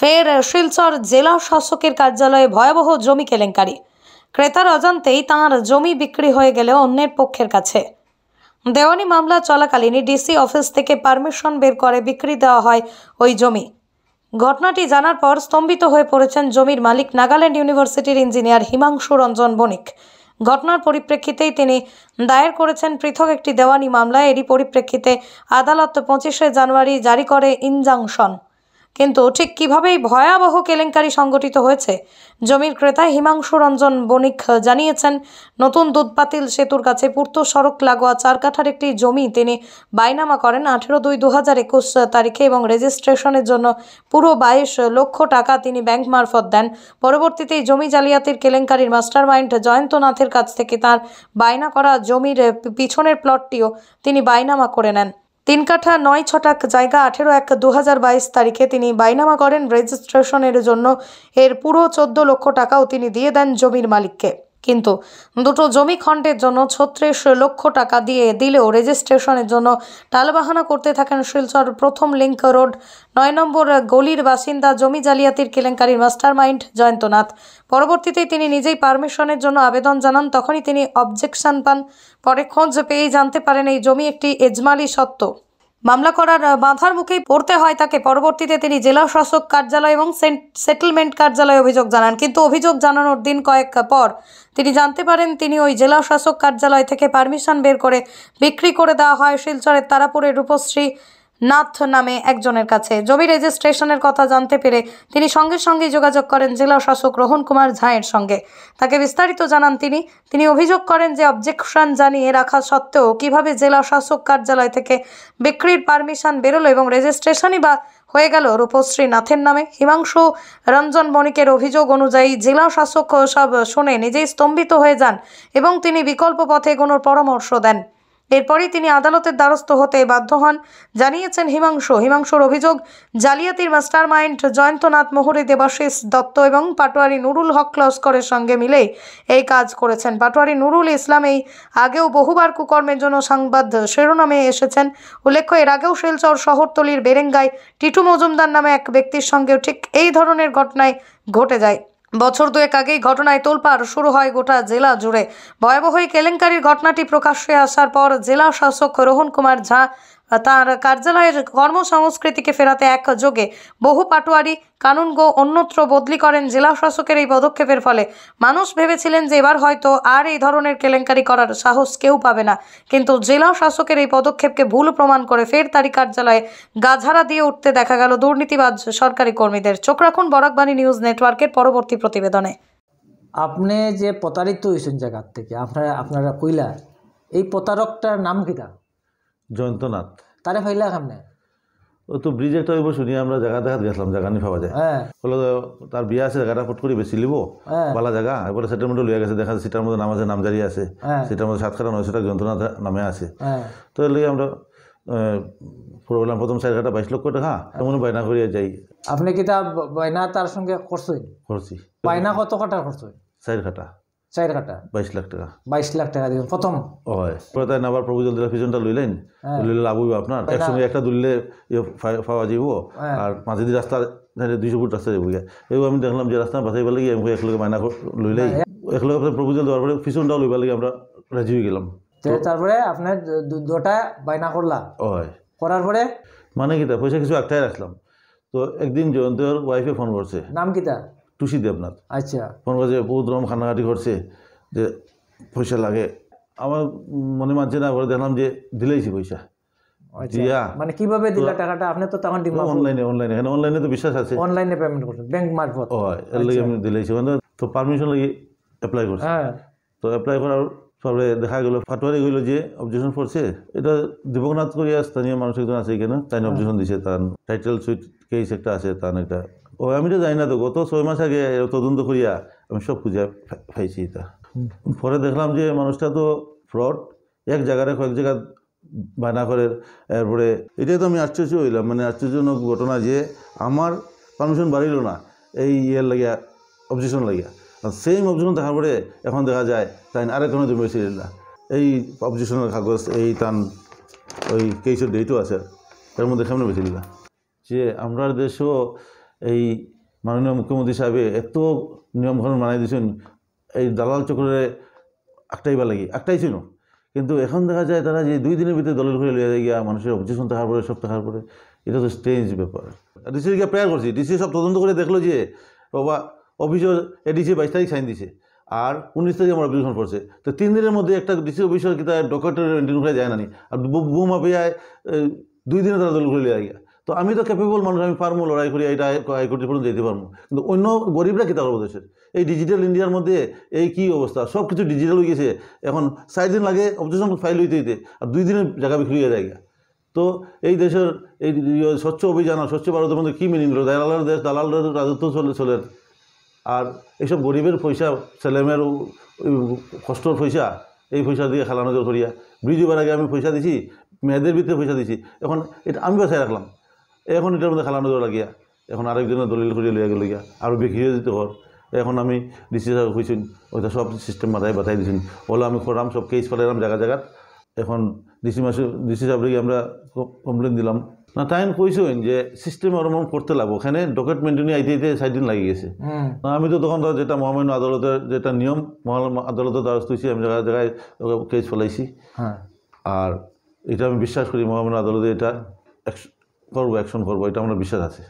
ফের শিলচর জেলা শাসকের কার্যালয়ে ভয়াবহ জমি কেলেঙ্কারি। ক্রেতার অজান্তেই তাঁর জমি বিক্রি হয়ে গেলেও অন্যের পক্ষের কাছে। দেওয়ানি মামলা চলাকালীনই ডিসি অফিস থেকে পারমিশন বের করে বিক্রি দেওয়া হয় ওই জমি। ঘটনাটি জানার পর স্তম্ভিত হয়ে পড়েছেন জমির মালিক নাগাল্যান্ড ইউনিভার্সিটির ইঞ্জিনিয়ার হিমাংশু রঞ্জন বণিক। ঘটনার পরিপ্রেক্ষিতেই তিনি দায়ের করেছেন পৃথক একটি দেওয়ানি মামলা। এরই পরিপ্রেক্ষিতে আদালত 25শে জানুয়ারি জারি করে ইনজাংশন। কিন্তু ঠিক কিভাবে এই ভয়াবহ কেলেঙ্কারি সংগঠিত হয়েছে, জমির ক্রেতা হিমাংশু রঞ্জন বণিক জানিয়েছেন, নতুন দুধপাতিল সেতুর কাছে পূর্ত সড়ক লাগোয়া 4 কাঠার একটি জমি তিনি বাইনামা করেন 18/2/2021 তারিখে এবং রেজিস্ট্রেশনের জন্য পুরো 22 লক্ষ টাকা তিনি ব্যাংক মারফত দেন। পরবর্তীতে এই জমি জালিয়াতির কেলেঙ্কারির মাস্টারমাইন্ড জয়ন্ত নাথের কাছ থেকে তার বাইনা করা জমির পিছনের প্লটটিও তিনি বাইনামা করে নেন। 3 কাঠা 9 ছটাক জায়গা 18/1/2022 তারিখে তিনি বাইনামা করেন রেজিস্ট্রেশনের জন্য। এর পুরো 14 লক্ষ টাকাও তিনি দিয়ে দেন জমির মালিককে। কিন্তু দুটো জমি খণ্ডের জন্য 36 লক্ষ টাকা দিলেও রেজিস্ট্রেশনের জন্য টালবাহানা করতে থাকেন শিলচর প্রথম লিঙ্ক রোড 9 নম্বর গলির বাসিন্দা জমি জালিয়াতির কেলেঙ্কারির মাস্টারমাইন্ড জয়ন্ত নাথ। পরবর্তীতে তিনি নিজেই পারমিশনের জন্য আবেদন জানান, তখনই তিনি অবজেকশন পান। পরে খোঁজ পেয়েই জানতে পারেন এই জমি একটি এজমালি সত্ত্ব। মামলা করার বাধার মুখেই পড়তে হয় তাকে। পরবর্তীতে তিনি জেলা শাসক কার্যালয় এবং সেটেলমেন্ট কার্যালয়ে অভিযোগ জানান, কিন্তু অভিযোগ জানানোর দিন কয়েক পর তিনি জানতে পারেন তিনি ওই জেলা শাসক কার্যালয় থেকে পারমিশন বের করে বিক্রি করে দেওয়া হয় শিলচরের তারাপুরের রূপশ্রী নাথ নামে একজনের কাছে। জমি রেজিস্ট্রেশনের কথা জানতে পেরে তিনি সঙ্গে সঙ্গেই যোগাযোগ করেন জেলা শাসক রোহন কুমার ঝায়ের সঙ্গে। তাকে বিস্তারিত জানান তিনি অভিযোগ করেন যে অবজেকশন জানিয়ে রাখা সত্ত্বেও কিভাবে জেলা শাসক কার্যালয় থেকে বিক্রির পারমিশন বেরোলো এবং রেজিস্ট্রেশনই বা হয়ে গেল রূপশ্রী নাথের নামে। হিমাংশু রঞ্জন বণিকের অভিযোগ অনুযায়ী জেলা শাসক সব শুনে নিজেই স্তম্ভিত হয়ে যান এবং তিনি বিকল্প পথে এগোনোর পরামর্শ দেন। এরপরই তিনি আদালতের দ্বারস্থ হতে বাধ্য হন, জানিয়েছেন হিমাংশুর অভিযোগ, জালিয়াতির মাস্টারমাইন্ড জয়ন্তনাথ মোহরে দেবাশিস দত্ত এবং পাটোয়ারি নুরুল হক লস্করের সঙ্গে মিলেই এই কাজ করেছেন। পাটোয়ারি নুরুল ইসলাম এই আগেও বহুবার কুকর্মের জন্য সংবাদ শিরোনামে এসেছেন। উল্লেখ্য, এর আগেও শিলচর শহরতলির বেরেঙ্গায় টিটু মজুমদার নামে এক ব্যক্তির সঙ্গেও ঠিক এই ধরনের ঘটনায় ঘটে যায়। বছর দুয়েক আগেই ঘটনায় তোলপাড় শুরু হয় গোটা জেলা জুড়ে। ভয়াবহ এই কেলেঙ্কারির ঘটনাটি প্রকাশ্যে আসার পর জেলা শাসক রোহন কুমার ঝা তাঁর কার্যালয়ের কর্মসংস্কৃতিকে ফেরাতে একযোগে বহু পাটোয়ারি কানুনগো অন্যত্র বদলি করেন। জেলা শাসকের এই পদক্ষেপের ফলে মানুষ ভেবেছিলেন যে এবার হয়তো আর এই ধরনের কেলেঙ্কারি করার সাহস কেউ পাবে না, কিন্তু জেলা শাসকের এই পদক্ষেপকে ভুল প্রমাণ করে ফের তারই কার্যালয়ে গাঝারা দিয়ে উঠতে দেখা গেল দুর্নীতিবাজ সরকারি কর্মীদের। চোখ রাখুন বরাকবাণী নিউজ নেটওয়ার্কের পরবর্তী প্রতিবেদনে। আপনি যে প্রতারিত হয়েছেন জায়গার থেকে আপনারা কইলা, এই প্রতারকটার নাম কিটা? জয়ন্তনাথ। তারে ফাইলা কেমনে? ও তো ব্রিজ একটা হইব শুনি আমরা জায়গা দেখাত গেছিলাম, জায়গা নি পাওয়া যায়। বলে তার বিয়া আছে, জায়গাটা ফট করে বেশি লিব বালা জায়গা। এবারে সেটেলমেন্টও লইয়া গেছে, দেখা যাচ্ছে সেটার মধ্যে নাম আছে, নামজারি আছে, সেটার মধ্যে 7 কাঠা 900 টাকা জয়ন্তনাথ নামে আছে। তো এর লিগে আমরা বললাম প্রথম 4 কাঠা 22 লক্ষ টাকা এমন বায়না করিয়া যাই। আপনি কি তা বায়না তার সঙ্গে করছেন? করছি। বায়না কত কাঠা করছেন? 4 কাঠা 22 লাখ টাকা। 22 লাখ টাকা দিবেন প্রথম? হয়। পরে তাই আবার প্রপোজাল দিলে পিছনটা লইলেন, লইলে লাভ হইব আপনার। একসঙ্গে একটা দুললে পাওয়া যাইব, আর মাঝে দিয়ে রাস্তা 200 ফুট রাস্তা যাবো। এবার আমি দেখলাম যে রাস্তা বাঁচাইবা লাগে আমি একলগে মাইনা লইলেই একলগে প্রপোজাল দেওয়ার পরে পিছনটাও লইবার লাগে আমরা রাজি হয়ে গেলাম। তারপরে আপনার দুটা বায়না করলা? হয়। করার পরে মানে কিতা পয়সা কিছু একটাই রাখলাম। তো একদিন জয়ন্তর ওয়াইফে ফোন করছে। নাম কিতা? টুসি দেবনাথ। আচ্ছা। ফোন করছে, বহুত রকম খানাঘাটি করছে যে পয়সা লাগে। আমার মনে মানছে না, পরে দেখলাম যে দিলেইছি পয়সা। দিয়া মানে কিভাবে দিলা টাকাটা? আপনি তো তখন অনলাইনে এখানে অনলাইনে তো বিশ্বাস আছে, অনলাইনে পেমেন্ট করছেন ব্যাংক মারফত। হয়, এর লাগে আমি দিলেইছি। মানে তো পারমিশন লাগি অ্যাপ্লাই করছি। তো অ্যাপ্লাই করার পরে দেখা গেল পাটোয়ারি হইল যে অবজেকশন করছে। এটা দীপকনাথ করিয়া স্থানীয় মানুষ একজন আছে এখানে, তাই অবজেকশন দিছে। তার টাইটেল সুইট কেস একটা আছে, তার একটা ও আমি তো জানি না। তো গত 6 মাস আগে তদন্ত করিয়া আমি সব খুঁজে পাইছি। এটা পরে দেখলাম যে মানুষটা তো ফ্রড, এক জায়গায় কয়েক জায়গা বায়না করে। এরপরে এটাই তো আমি আশ্চর্য হইলাম, মানে আশ্চর্যজনক ঘটনা যে আমার পারমিশন বাড়িল না এই ইয়ের লাগিয়া, অবজেকশন লাগিয়া। সেম অবজেকশন দেখার পরে এখন দেখা যায় তাই আরেকজনে জমি ছিল না। এই অবজেকশনের কাগজ এই তান ওই কেসের ডেটও আছে, এর মধ্যে সামনে বেছিল না যে আমরা দেশও এই মাননীয় মুখ্যমন্ত্রী সাহেবে এত নিয়মকানুন বানাই দিয়েছেন এই দালাল চক্রে আটটাইবার লাগি আটটাইছিল, কিন্তু এখন দেখা যায় তারা যে 2 দিনের ভিতরে দলের করে লিয়ে যায় গিয়া মানুষের অবজেকশন থাকার পরে সব থাকার পরে, এটা তো স্ট্রেঞ্জ ব্যাপার। ডিসির গিয়ে প্রেয়ার করছি, ডিসি সব তদন্ত করে দেখলো যে বাবা অফিসের এডিসি 22 তারিখ সাইন দিছে আর 19 তারিখ আমার অবজেকশন পড়ছে, তো 3 দিনের মধ্যে একটা ডিসি অফিসের কি তার ডকুমেন্টের মেনটেন করে যায় না নি, আর বোমা পেয়ে 2 দিনে তারা দল করে লিয়ে গিয়া। তো আমি তো ক্যাপেবল মানুষ, আমি পারবো লড়াই করি, এটা হাইকোর্টের পর্যন্ত যেতে পারবো, কিন্তু অন্য গরিবরা কী করবো দেশের? এই ডিজিটাল ইন্ডিয়ার মধ্যে এই কী অবস্থা, সব কিছু ডিজিটাল হয়ে গেছে। এখন 4 দিন লাগে অবজেকশন ফাইল হইতে হইতে, আর 2 দিনের জায়গা বিক্রি হয়ে যায়। তো এই দেশের এই স্বচ্ছ অভিযান আর স্বচ্ছ ভারতের মধ্যে কী মিনিং হলো? দালালের দেশ, দালালের রাজত্ব চলে, আর এইসব গরিবের পয়সা, ছেলেমেয়ের কষ্টর পয়সা, এই পয়সা দিয়ে খেলানো করিয়া ব্রিজ হবার আগে আমি পয়সা দিছি, মেয়েদের ভিতরে পয়সা দিছি, এখন এটা আমি বাসায় রাখলাম, এখন এটার মধ্যে খেলানো লাগিয়া এখন আরেকজনের দলিল করিয়া লইয়া গেল গিয়া আরও বিক্রি হয়ে যেতে ঘর। এখন আমি ডিসি সাহেব হয়েছেন, ওইটা সব সিস্টেম বাতাই দিয়েছেন, ওলা আমি করলাম, সব কেস ফেলাইলাম জায়গা। এখন ডিসি সাহেবকে আমরা কমপ্লেন দিলাম না, তাই কইছেন যে সিস্টেম অবলম্বন করতে লাগবো, ওখানে ডকুমেন্ট নিয়ে আইতে 4 দিন লাগিয়ে গেছে। আমি তো তখন যেটা মহামান্য আদালতের যেটা নিয়ম, আদালতের দ্বারস্থ হয়েছি, আমি জায়গায় কেস ফেলাইছি। আর এটা আমি বিশ্বাস করি মহামান্য আদালতে এটা অ্যাকশন করবো, এটা আমার বিশ্বাস আছে।